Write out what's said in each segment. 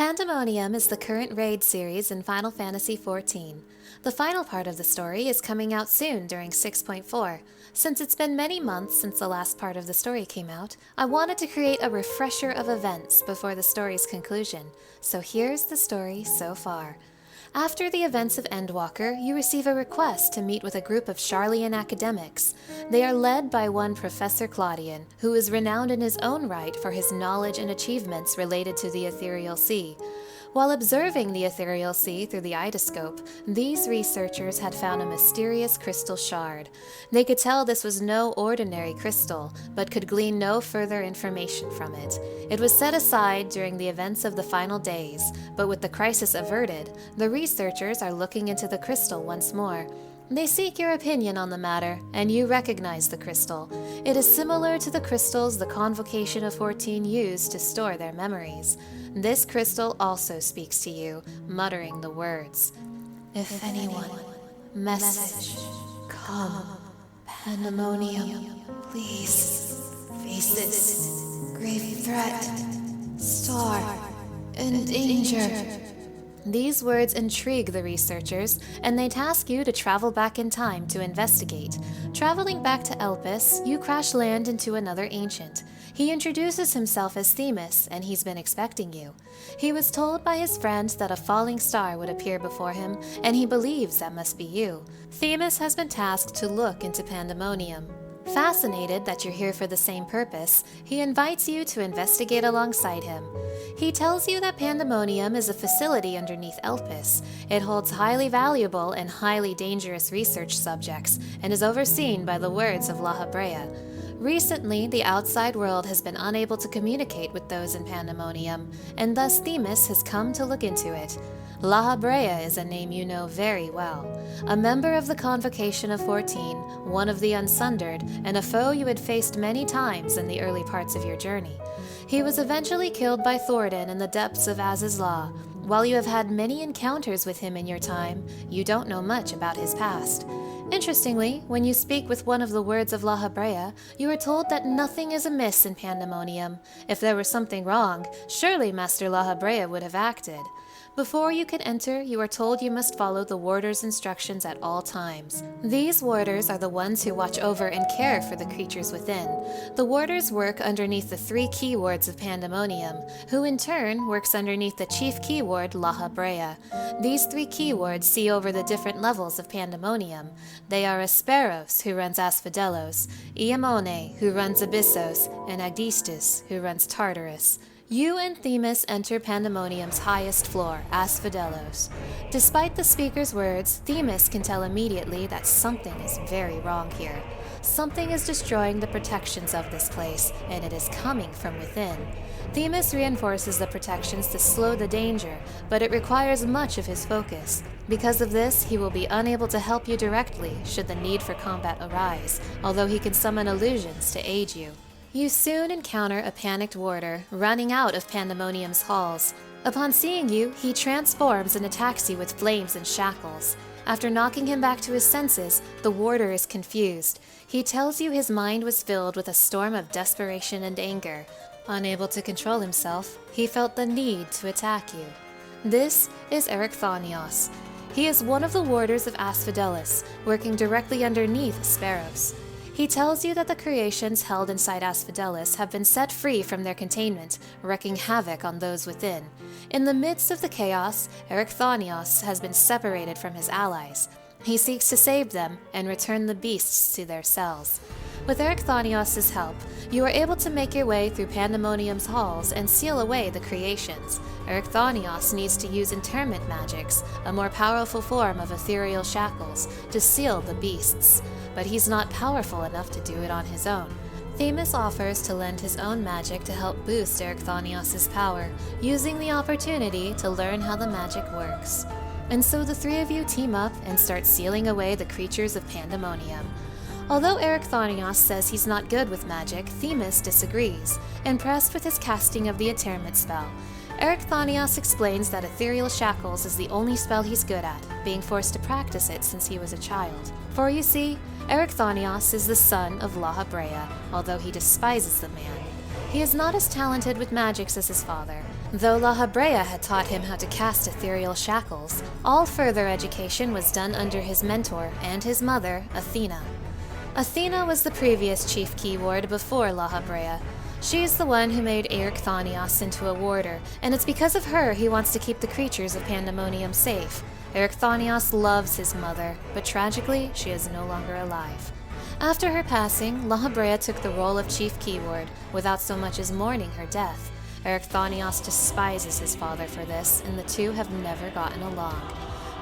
Pandaemonium is the current raid series in Final Fantasy XIV. The final part of the story is coming out soon during 6.4. Since it's been many months since the last part of the story came out, I wanted to create a refresher of events before the story's conclusion, so here's the story so far. After the events of Endwalker, you receive a request to meet with a group of Sharlayan academics. They are led by one Professor Claudian, who is renowned in his own right for his knowledge and achievements related to the Ethereal Sea. While observing the Ethereal Sea through the idoscope, these researchers had found a mysterious crystal shard. They could tell this was no ordinary crystal, but could glean no further information from it. It was set aside during the events of the final days, but with the crisis averted, the researchers are looking into the crystal once more. They seek your opinion on the matter, and you recognize the crystal. It is similar to the crystals the Convocation of 14 used to store their memories. This crystal also speaks to you, muttering the words, "If anyone, message, come, Pandaemonium, please, face this grave threat, star, and danger." These words intrigue the researchers, and they task you to travel back in time to investigate. Traveling back to Elpis, you crash land into another ancient. He introduces himself as Themis, and he's been expecting you. He was told by his friends that a falling star would appear before him, and he believes that must be you. Themis has been tasked to look into Pandaemonium. Fascinated that you're here for the same purpose, he invites you to investigate alongside him. He tells you that Pandaemonium is a facility underneath Elpis. It holds highly valuable and highly dangerous research subjects and is overseen by the words of La Habrea. Recently, the outside world has been unable to communicate with those in Pandaemonium, and thus Themis has come to look into it. La Habrea is a name you know very well. A member of the Convocation of 14, one of the Unsundered, and a foe you had faced many times in the early parts of your journey. He was eventually killed by Thordan in the depths of Az's Law. While you have had many encounters with him in your time, you don't know much about his past. Interestingly, when you speak with one of the words of La Habrea, you are told that nothing is amiss in Pandaemonium. If there were something wrong, surely Master La Habrea would have acted. Before you can enter, you are told you must follow the warder's instructions at all times. These warders are the ones who watch over and care for the creatures within. The warders work underneath the 3 key wards of Pandaemonium, who in turn works underneath the chief key ward La Habrea. These 3 key wards see over the different levels of Pandaemonium. They are Asphodelos, who runs Asphodelos, Iamone, who runs Abyssos, and Agdistis, who runs Tartarus. You and Themis enter Pandaemonium's highest floor, Asphodelos. Despite the speaker's words, Themis can tell immediately that something is very wrong here. Something is destroying the protections of this place, and it is coming from within. Themis reinforces the protections to slow the danger, but it requires much of his focus. Because of this, he will be unable to help you directly should the need for combat arise, although he can summon illusions to aid you. You soon encounter a panicked warder running out of Pandaemonium's halls. Upon seeing you, he transforms and attacks you with flames and shackles. After knocking him back to his senses, the warder is confused. He tells you his mind was filled with a storm of desperation and anger. Unable to control himself, he felt the need to attack you. This is Ericthonios. He is one of the warders of Asphodelos, working directly underneath Asphodelos. He tells you that the creations held inside Asphodelos have been set free from their containment, wreaking havoc on those within. In the midst of the chaos, Ericthonios has been separated from his allies. He seeks to save them and return the beasts to their cells. With Ericthonios' help, you are able to make your way through Pandaemonium's halls and seal away the creations. Ericthonios needs to use interment magics, a more powerful form of ethereal shackles, to seal the beasts. But he's not powerful enough to do it on his own. Themis offers to lend his own magic to help boost Ericthonios' power, using the opportunity to learn how the magic works. And so the 3 of you team up and start sealing away the creatures of Pandaemonium. Although Ericthonios says he's not good with magic, Themis disagrees, impressed with his casting of the Interment spell. Ericthonios explains that Ethereal Shackles is the only spell he's good at, being forced to practice it since he was a child. For you see, Ericthonios is the son of La Habrea, although he despises the man. He is not as talented with magics as his father. Though La Habrea had taught him how to cast ethereal shackles, all further education was done under his mentor and his mother, Athena. Athena was the previous chief keyword before La Habrea. She's the one who made Erechthonios into a warder, and it's because of her he wants to keep the creatures of Pandaemonium safe. Erechthonios loves his mother, but tragically, she is no longer alive. After her passing, La Habrea took the role of chief keyword, without so much as mourning her death. Erechthonios despises his father for this, and the two have never gotten along.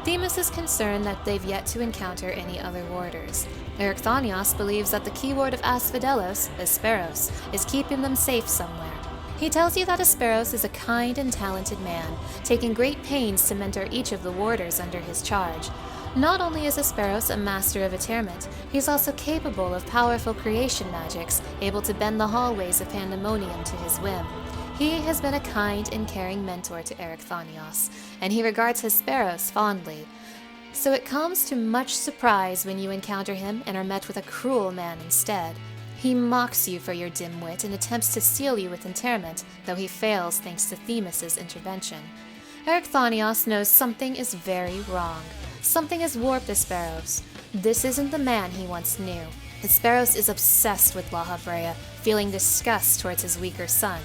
Themis is concerned that they've yet to encounter any other warders. Erechthonios believes that the keyword of Asphodelos, Asperos, is keeping them safe somewhere. He tells you that Asperos is a kind and talented man, taking great pains to mentor each of the warders under his charge. Not only is Asperos a master of atterment, he's also capable of powerful creation magics, able to bend the hallways of Pandaemonium to his whim. He has been a kind and caring mentor to Erechthonios, and he regards Asperos fondly. So it comes to much surprise when you encounter him and are met with a cruel man instead. He mocks you for your dim wit and attempts to steal you with interment, though he fails thanks to Themis' intervention. Erechthonios knows something is very wrong. Something has warped Asperos. This isn't the man he once knew. Asperos is obsessed with La Habrea, feeling disgust towards his weaker son.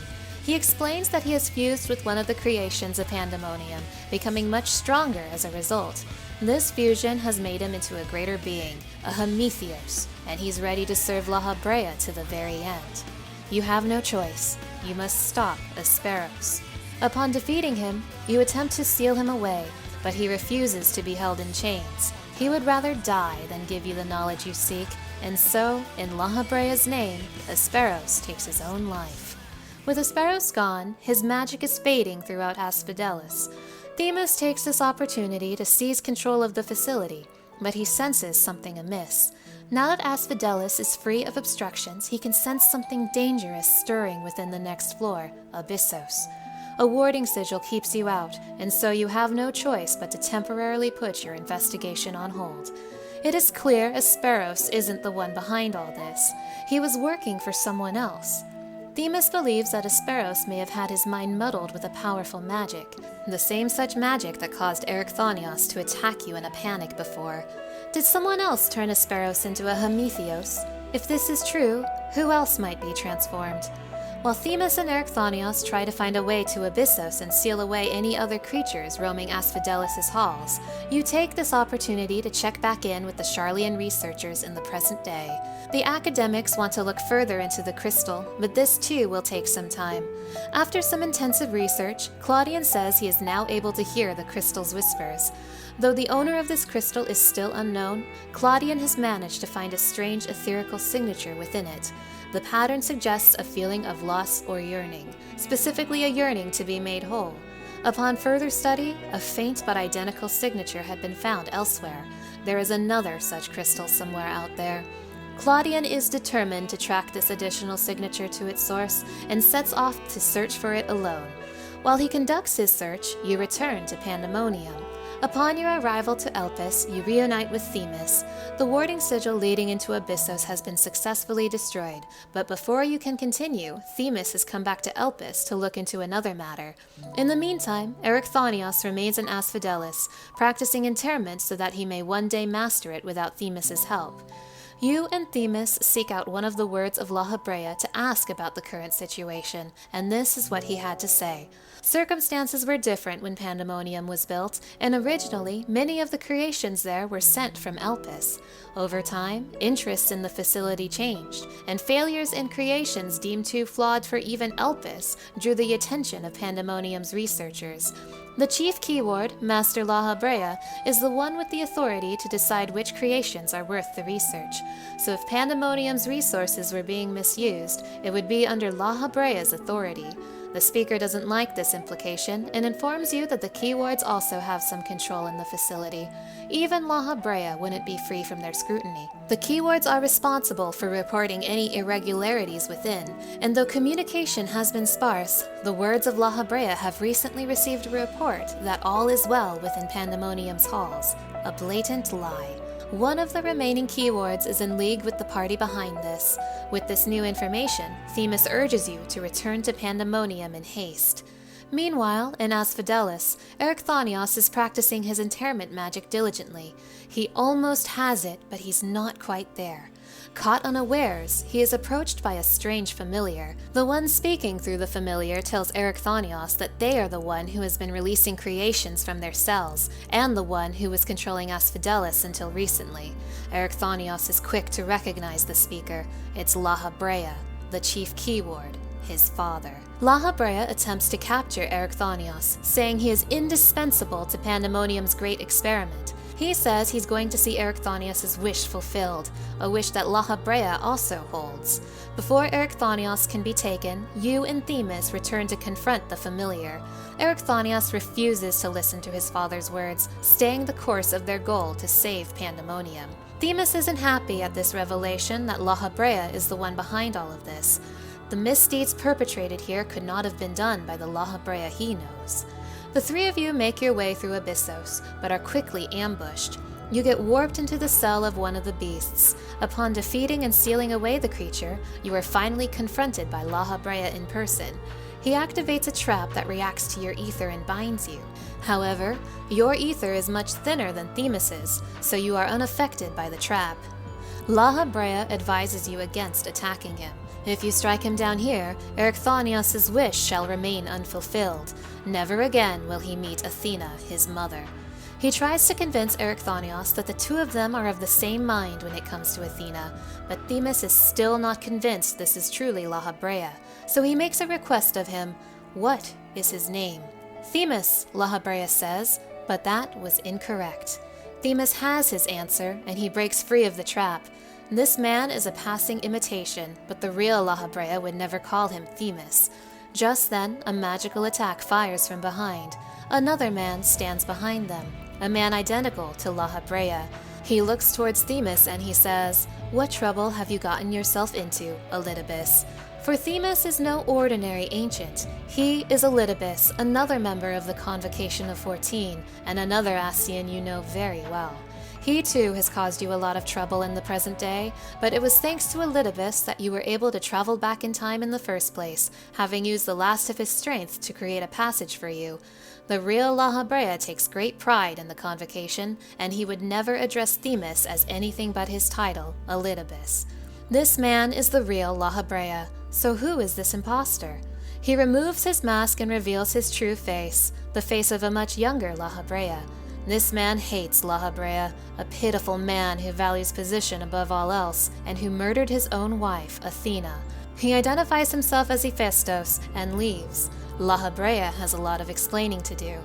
He explains that he has fused with one of the creations of Pandaemonium, becoming much stronger as a result. This fusion has made him into a greater being, a Hemitheos, and he's ready to serve La Habrea to the very end. You have no choice. You must stop Asperos. Upon defeating him, you attempt to steal him away, but he refuses to be held in chains. He would rather die than give you the knowledge you seek, and so, in La Habrea's name, Asperos takes his own life. With Asperos gone, his magic is fading throughout Asphodelos. Themis takes this opportunity to seize control of the facility, but he senses something amiss. Now that Asphodelos is free of obstructions, he can sense something dangerous stirring within the next floor, Abyssos. A warding sigil keeps you out, and so you have no choice but to temporarily put your investigation on hold. It is clear Asperos isn't the one behind all this. He was working for someone else. Themis believes that Asperos may have had his mind muddled with a powerful magic, the same such magic that caused Erechthonios to attack you in a panic before. Did someone else turn Asperos into a Hemitheos? If this is true, who else might be transformed? While Themis and Erechthonios try to find a way to Abyssos and seal away any other creatures roaming Asphodelos' halls, you take this opportunity to check back in with the Charlian researchers in the present day. The academics want to look further into the crystal, but this too will take some time. After some intensive research, Claudian says he is now able to hear the crystal's whispers. Though the owner of this crystal is still unknown, Claudian has managed to find a strange etherical signature within it. The pattern suggests a feeling of loss or yearning, specifically a yearning to be made whole. Upon further study, a faint but identical signature had been found elsewhere. There is another such crystal somewhere out there. Claudian is determined to track this additional signature to its source and sets off to search for it alone. While he conducts his search, you return to Pandaemonium. Upon your arrival to Elpis, you reunite with Themis. The warding sigil leading into Abyssos has been successfully destroyed, but before you can continue, Themis has come back to Elpis to look into another matter. In the meantime, Erechthonios remains in Asphodelos, practicing interment so that he may one day master it without Themis' help. You and Themis seek out one of the words of La Habrea to ask about the current situation, and this is what he had to say. Circumstances were different when Pandaemonium was built, and originally many of the creations there were sent from Elpis. Over time, interests in the facility changed, and failures in creations deemed too flawed for even Elpis drew the attention of Pandaemonium's researchers. The chief keyword, Master La Habrea, is the one with the authority to decide which creations are worth the research. So if Pandaemonium's resources were being misused, it would be under La Habrea's authority. The speaker doesn't like this implication and informs you that the keywords also have some control in the facility. Even La Habrea wouldn't be free from their scrutiny. The keywords are responsible for reporting any irregularities within, and though communication has been sparse, the words of La Habrea have recently received a report that all is well within Pandaemonium's halls. A blatant lie. One of the remaining keywords is in league with the party behind this. With this new information, Themis urges you to return to Pandaemonium in haste. Meanwhile, in Asphodelos, Erechthonios is practicing his interment magic diligently. He almost has it, but he's not quite there. Caught unawares, he is approached by a strange familiar. The one speaking through the familiar tells Erechthonios that they are the one who has been releasing creations from their cells, and the one who was controlling Asphodelos until recently. Erechthonios is quick to recognize the speaker. It's Lahabrea, the chief keyword, his father. Lahabrea attempts to capture Erechthonios, saying he is indispensable to Pandaemonium's great experiment. He says he's going to see Erechthonios' wish fulfilled, a wish that Lahabrea also holds. Before Erechthonios can be taken, you and Themis return to confront the familiar. Erechthonios refuses to listen to his father's words, staying the course of their goal to save Pandaemonium. Themis isn't happy at this revelation that Lahabrea is the one behind all of this. The misdeeds perpetrated here could not have been done by the Lahabrea he knows. The three of you make your way through Abyssos, but are quickly ambushed. You get warped into the cell of one of the beasts. Upon defeating and sealing away the creature, you are finally confronted by Lahabrea in person. He activates a trap that reacts to your ether and binds you. However, your ether is much thinner than Themis's, so you are unaffected by the trap. Lahabrea advises you against attacking him. If you strike him down here, Erechthonios' wish shall remain unfulfilled. Never again will he meet Athena, his mother. He tries to convince Erechthonios that the two of them are of the same mind when it comes to Athena, but Themis is still not convinced this is truly Lahabrea, so he makes a request of him. What is his name? Themis, Lahabrea says, but that was incorrect. Themis has his answer, and he breaks free of the trap. This man is a passing imitation, but the real Lahabrea would never call him Themis. Just then, a magical attack fires from behind. Another man stands behind them, a man identical to Lahabrea. He looks towards Themis and he says, "What trouble have you gotten yourself into, Elidibus?" For Themis is no ordinary ancient. He is Elidibus, another member of the Convocation of 14, and another Ascian you know very well. He too has caused you a lot of trouble in the present day, but it was thanks to Elidibus that you were able to travel back in time in the first place, having used the last of his strength to create a passage for you. The real Lahabrea takes great pride in the Convocation, and he would never address Themis as anything but his title, Elidibus. This man is the real Lahabrea, so who is this impostor? He removes his mask and reveals his true face, the face of a much younger Lahabrea. This man hates Lahabrea, a pitiful man who values position above all else, and who murdered his own wife, Athena. He identifies himself as Hephaestus and leaves. Lahabrea has a lot of explaining to do.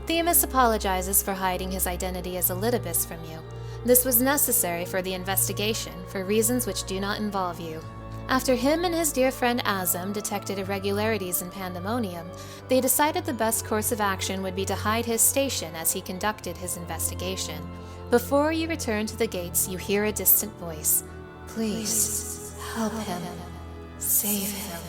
Themis apologizes for hiding his identity as Elidibus from you. This was necessary for the investigation, for reasons which do not involve you. After him and his dear friend Azem detected irregularities in Pandaemonium, they decided the best course of action would be to hide his station as he conducted his investigation. Before you return to the gates, you hear a distant voice. Please, help him. Save him.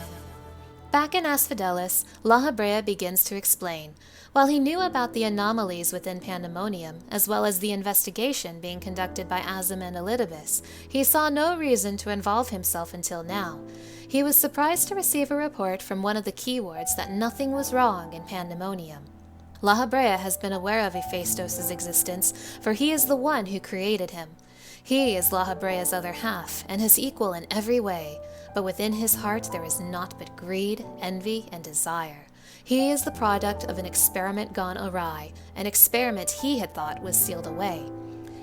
Back in Asphodelos, Lahabrea begins to explain. While he knew about the anomalies within Pandaemonium, as well as the investigation being conducted by Azem and Elidibus, he saw no reason to involve himself until now. He was surprised to receive a report from one of the keywords that nothing was wrong in Pandaemonium. Lahabrea has been aware of Hephaestus' existence, for he is the one who created him. He is Lahabrea's other half, and his equal in every way, but within his heart there is naught but greed, envy, and desire. He is the product of an experiment gone awry, an experiment he had thought was sealed away.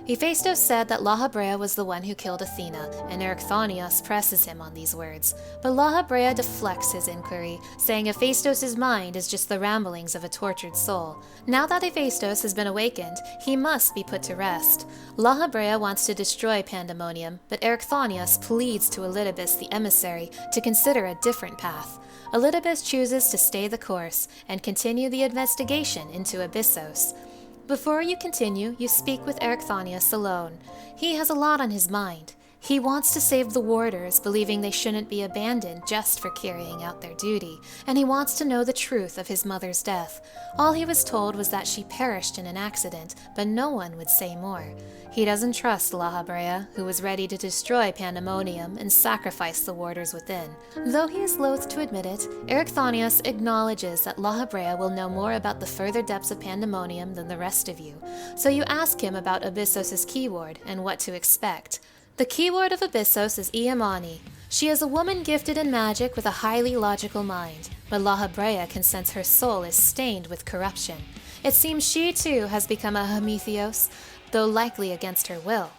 Hephaestus said that Lahabrea was the one who killed Athena, and Erechthonios presses him on these words. But Lahabrea deflects his inquiry, saying Hephaestus' mind is just the ramblings of a tortured soul. Now that Hephaestus has been awakened, he must be put to rest. Lahabrea wants to destroy Pandaemonium, but Erechthonios pleads to Elidibus the emissary to consider a different path. Elidibus chooses to stay the course and continue the investigation into Abyssos. Before you continue, you speak with Erechthonios alone. He has a lot on his mind. He wants to save the warders, believing they shouldn't be abandoned just for carrying out their duty, and he wants to know the truth of his mother's death. All he was told was that she perished in an accident, but no one would say more. He doesn't trust La Habrea, who was ready to destroy Pandaemonium and sacrifice the warders within. Though he is loath to admit it, Erichthonius acknowledges that La Habrea will know more about the further depths of Pandaemonium than the rest of you, so you ask him about Abyssos' keyword and what to expect. The keyword of Abyssos is Iamani. She is a woman gifted in magic with a highly logical mind, but La Habrea can sense her soul is stained with corruption. It seems she too has become a Prometheus, though likely against her will.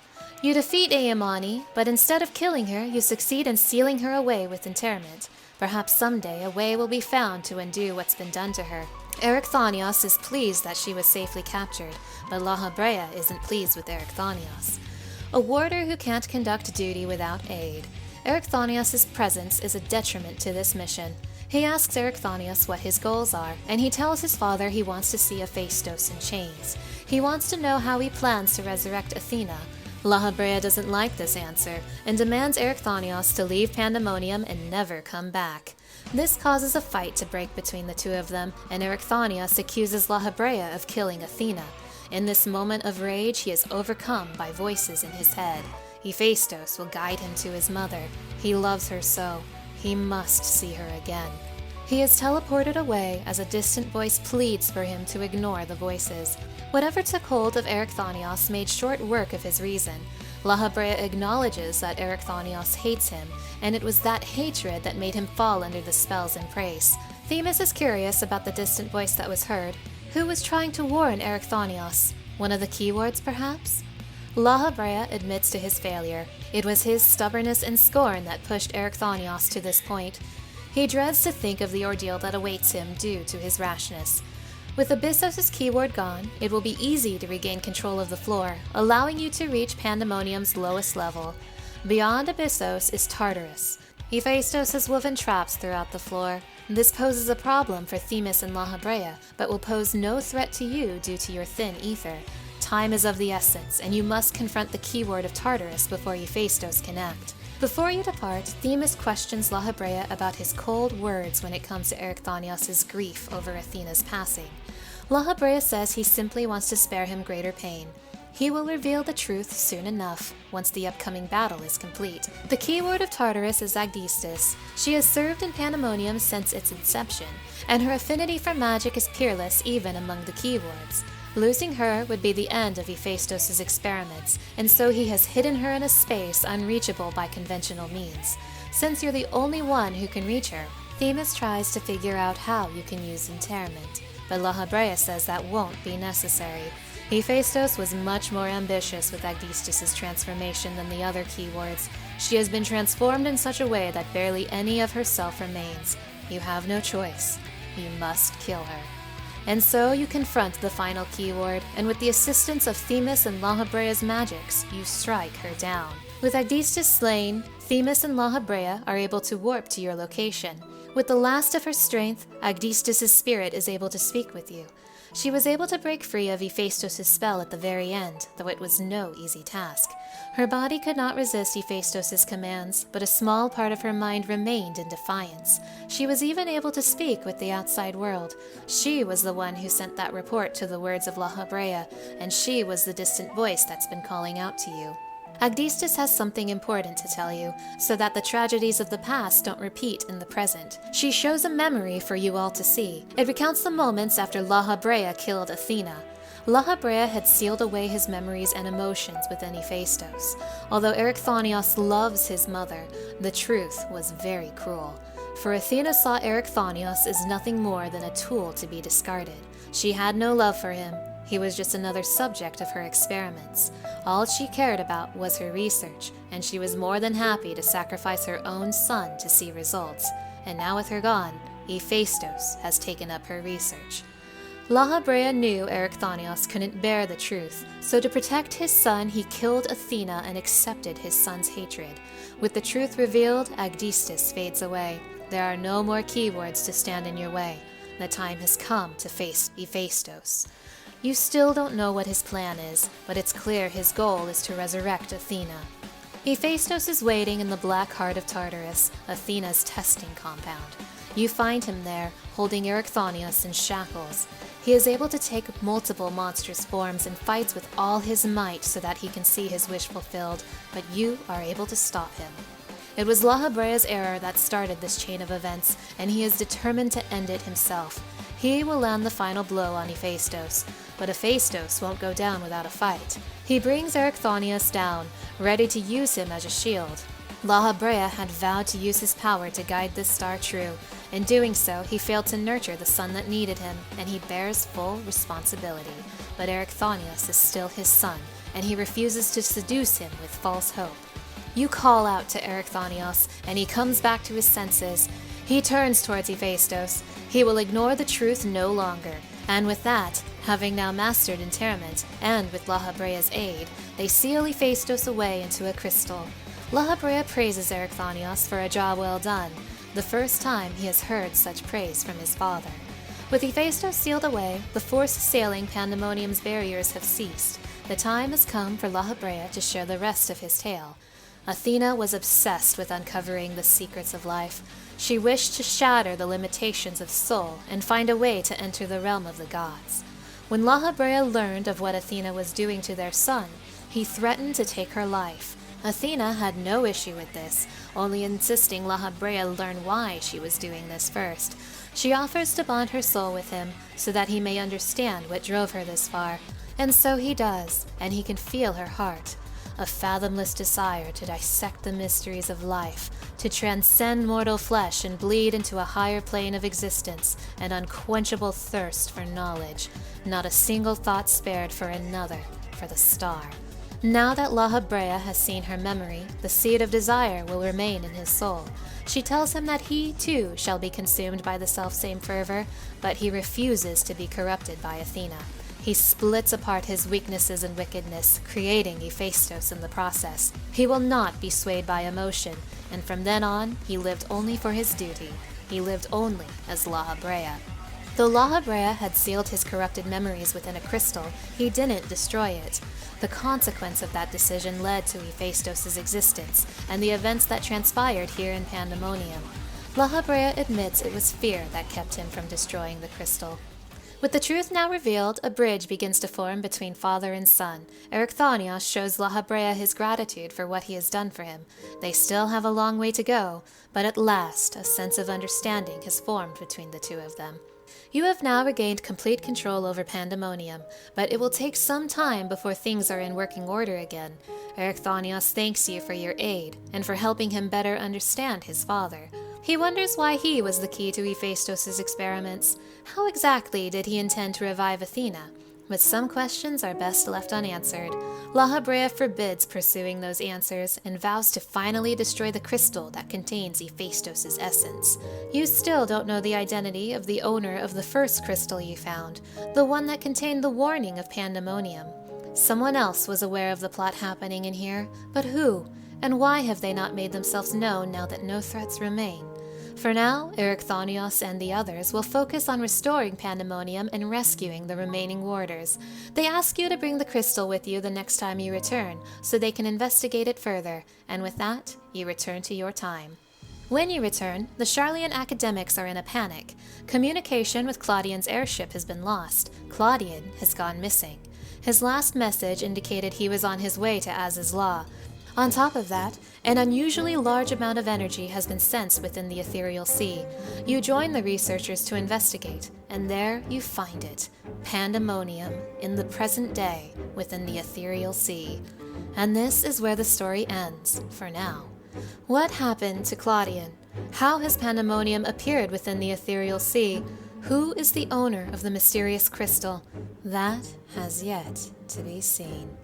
You defeat Iamani, but instead of killing her, you succeed in sealing her away with interment. Perhaps someday a way will be found to undo what's been done to her. Erichthonios is pleased that she was safely captured, but La Habrea isn't pleased with Erichthonios. A warder who can't conduct duty without aid. Erichthonios' presence is a detriment to this mission. He asks Erichthonios what his goals are, and he tells his father he wants to see Hephaestus in chains. He wants to know how he plans to resurrect Athena. La Habrea doesn't like this answer, and demands Erichthonios to leave Pandaemonium and never come back. This causes a fight to break between the two of them, and Erichthonios accuses La Habrea of killing Athena. In this moment of rage, he is overcome by voices in his head. Hephaestus will guide him to his mother. He loves her so. He must see her again. He is teleported away as a distant voice pleads for him to ignore the voices. Whatever took hold of Erichthonios made short work of his reason. La Habrea acknowledges that Erichthonios hates him, and it was that hatred that made him fall under the spell's embrace. Themis is curious about the distant voice that was heard. Who was trying to warn Erichthonios? One of the keywords, perhaps? La Habrea admits to his failure. It was his stubbornness and scorn that pushed Erichthonios to this point. He dreads to think of the ordeal that awaits him due to his rashness. With Abyssos' keyword gone, it will be easy to regain control of the floor, allowing you to reach Pandaemonium's lowest level. Beyond Abyssos is Tartarus. Hephaestus has woven traps throughout the floor. This poses a problem for Themis and La Habrea, but will pose no threat to you due to your thin ether. Time is of the essence, and you must confront the keyword of Tartarus before Hephaestus can act. Before you depart, Themis questions La Habrea about his cold words when it comes to Erichthonios' grief over Athena's passing. La Habrea says he simply wants to spare him greater pain. He will reveal the truth soon enough, once the upcoming battle is complete. The keyword of Tartarus is Agdistis. She has served in Pandaemonium since its inception, and her affinity for magic is peerless even among the keywords. Losing her would be the end of Hephaestus' experiments, and so he has hidden her in a space unreachable by conventional means. Since you're the only one who can reach her, Themis tries to figure out how you can use interment, but La Habrea says that won't be necessary. Hephaestus was much more ambitious with Agdistis' transformation than the other keywords. She has been transformed in such a way that barely any of herself remains. You have no choice. You must kill her. And so you confront the final keyword, and with the assistance of Themis and La Habrea's magics, you strike her down. With Agdistis slain, Themis and La Habrea are able to warp to your location. With the last of her strength, Agdistis' spirit is able to speak with you. She was able to break free of Hephaestus' spell at the very end, though it was no easy task. Her body could not resist Hephaestus' commands, but a small part of her mind remained in defiance. She was even able to speak with the outside world. She was the one who sent that report to the words of La Habrea, and she was the distant voice that's been calling out to you. Agdistis has something important to tell you, so that the tragedies of the past don't repeat in the present. She shows a memory for you all to see. It recounts the moments after La Habrea killed Athena. La Habrea had sealed away his memories and emotions within Hephaestus. Although Erichthonios loves his mother, the truth was very cruel. For Athena saw Erichthonios as nothing more than a tool to be discarded. She had no love for him. He was just another subject of her experiments. All she cared about was her research, and she was more than happy to sacrifice her own son to see results. And now with her gone, Hephaestus has taken up her research. La Habrea knew Erichthonios couldn't bear the truth, so to protect his son, he killed Athena and accepted his son's hatred. With the truth revealed, Agdistis fades away. There are no more keywords to stand in your way. The time has come to face Hephaestus. You still don't know what his plan is, but it's clear his goal is to resurrect Athena. Hephaestus is waiting in the black heart of Tartarus, Athena's testing compound. You find him there, holding Erichthonius in shackles. He is able to take multiple monstrous forms and fights with all his might so that he can see his wish fulfilled, but you are able to stop him. It was Lahabrea's error that started this chain of events, and he is determined to end it himself. He will land the final blow on Hephaestus, but Hephaestus won't go down without a fight. He brings Erichthonius down, ready to use him as a shield. Lahabrea had vowed to use his power to guide this star true. In doing so, he failed to nurture the son that needed him, and he bears full responsibility. But Erichthonius is still his son, and he refuses to seduce him with false hope. You call out to Erichthonius, and he comes back to his senses. He turns towards Hephaestus. He will ignore the truth no longer, and with that, having now mastered interment, and with Lahabrea's aid, they seal Hephaestus away into a crystal. Lahabrea praises Erichthonius for a job well done, the first time he has heard such praise from his father. With Hephaestus sealed away, the forced sailing Pandaemonium's barriers have ceased. The time has come for Lahabrea to share the rest of his tale. Athena was obsessed with uncovering the secrets of life. She wished to shatter the limitations of soul and find a way to enter the realm of the gods. When Lahabrea learned of what Athena was doing to their son, he threatened to take her life. Athena had no issue with this, only insisting Lahabrea learn why she was doing this first. She offers to bond her soul with him so that he may understand what drove her this far, and so he does, and he can feel her heart. A fathomless desire to dissect the mysteries of life, to transcend mortal flesh and bleed into a higher plane of existence, an unquenchable thirst for knowledge, not a single thought spared for another, for the star. Now that Lahabrea has seen her memory, the seed of desire will remain in his soul. She tells him that he, too, shall be consumed by the selfsame fervor, but he refuses to be corrupted by Athena. He splits apart his weaknesses and wickedness, creating Hephaestus in the process. He will not be swayed by emotion, and from then on, he lived only for his duty. He lived only as Lahabrea. Though Lahabrea had sealed his corrupted memories within a crystal, he didn't destroy it. The consequence of that decision led to Hephaestus' existence, and the events that transpired here in Pandaemonium. Lahabrea admits it was fear that kept him from destroying the crystal. With the truth now revealed, a bridge begins to form between father and son. Erichthonius shows Lahabrea his gratitude for what he has done for him. They still have a long way to go, but at last a sense of understanding has formed between the two of them. You have now regained complete control over Pandaemonium, but it will take some time before things are in working order again. Erichthonius thanks you for your aid, and for helping him better understand his father. He wonders why he was the key to Hephaestus' experiments. How exactly did he intend to revive Athena? But some questions are best left unanswered. Lahabrea forbids pursuing those answers and vows to finally destroy the crystal that contains Hephaestus' essence. You still don't know the identity of the owner of the first crystal you found, the one that contained the warning of Pandaemonium. Someone else was aware of the plot happening in here, but who? And why have they not made themselves known now that no threats remain? For now, Erichthonius and the others will focus on restoring Pandaemonium and rescuing the remaining warders. They ask you to bring the crystal with you the next time you return, so they can investigate it further, and with that, you return to your time. When you return, the Charlian academics are in a panic. Communication with Claudian's airship has been lost. Claudian has gone missing. His last message indicated he was on his way to Az's Law. On top of that, an unusually large amount of energy has been sensed within the ethereal sea. You join the researchers to investigate, and there you find it, Pandaemonium, in the present day, within the ethereal sea. And this is where the story ends, for now. What happened to Claudian? How has Pandaemonium appeared within the ethereal sea? Who is the owner of the mysterious crystal? That has yet to be seen.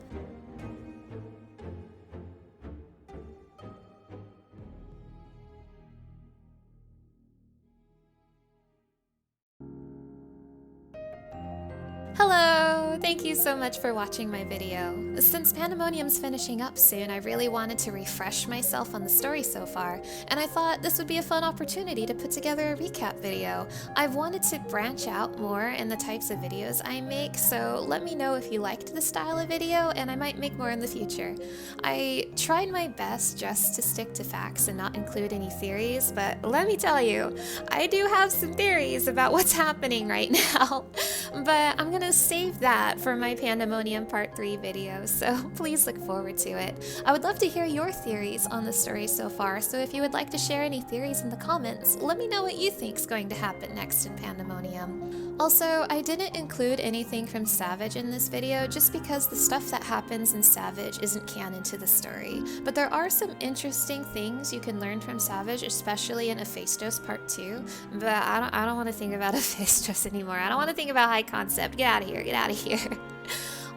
Hello! Thank you so much for watching my video. Since Pandaemonium's finishing up soon, I really wanted to refresh myself on the story so far, and I thought this would be a fun opportunity to put together a recap video. I've wanted to branch out more in the types of videos I make, so let me know if you liked this style of video, and I might make more in the future. I tried my best just to stick to facts and not include any theories, but let me tell you, I do have some theories about what's happening right now. But I'm gonna save that for my Pandaemonium Part 3 video, so please look forward to it. I would love to hear your theories on the story so far, so if you would like to share any theories in the comments, let me know what you think's going to happen next in Pandaemonium. Also, I didn't include anything from Savage in this video just because the stuff that happens in Savage isn't canon to the story, but there are some interesting things you can learn from Savage, especially in Asphodelos Part 2, but I don't want to think about Asphodelos anymore. I don't want to think about high concept. Get out of here, get out of here.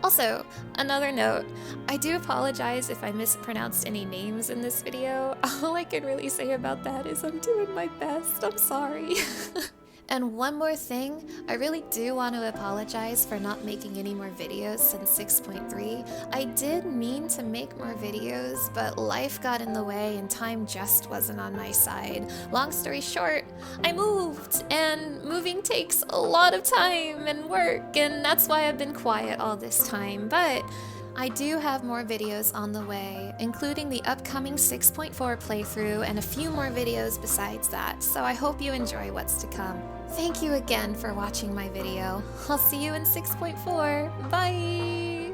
Also, another note, I do apologize if I mispronounced any names in this video. All I can really say about that is I'm doing my best. I'm sorry. And one more thing, I really do want to apologize for not making any more videos since 6.3. I did mean to make more videos, but life got in the way and time just wasn't on my side. Long story short, I moved, and moving takes a lot of time and work, and that's why I've been quiet all this time, but I do have more videos on the way, including the upcoming 6.4 playthrough and a few more videos besides that, so I hope you enjoy what's to come. Thank you again for watching my video. I'll see you in 6.4. Bye!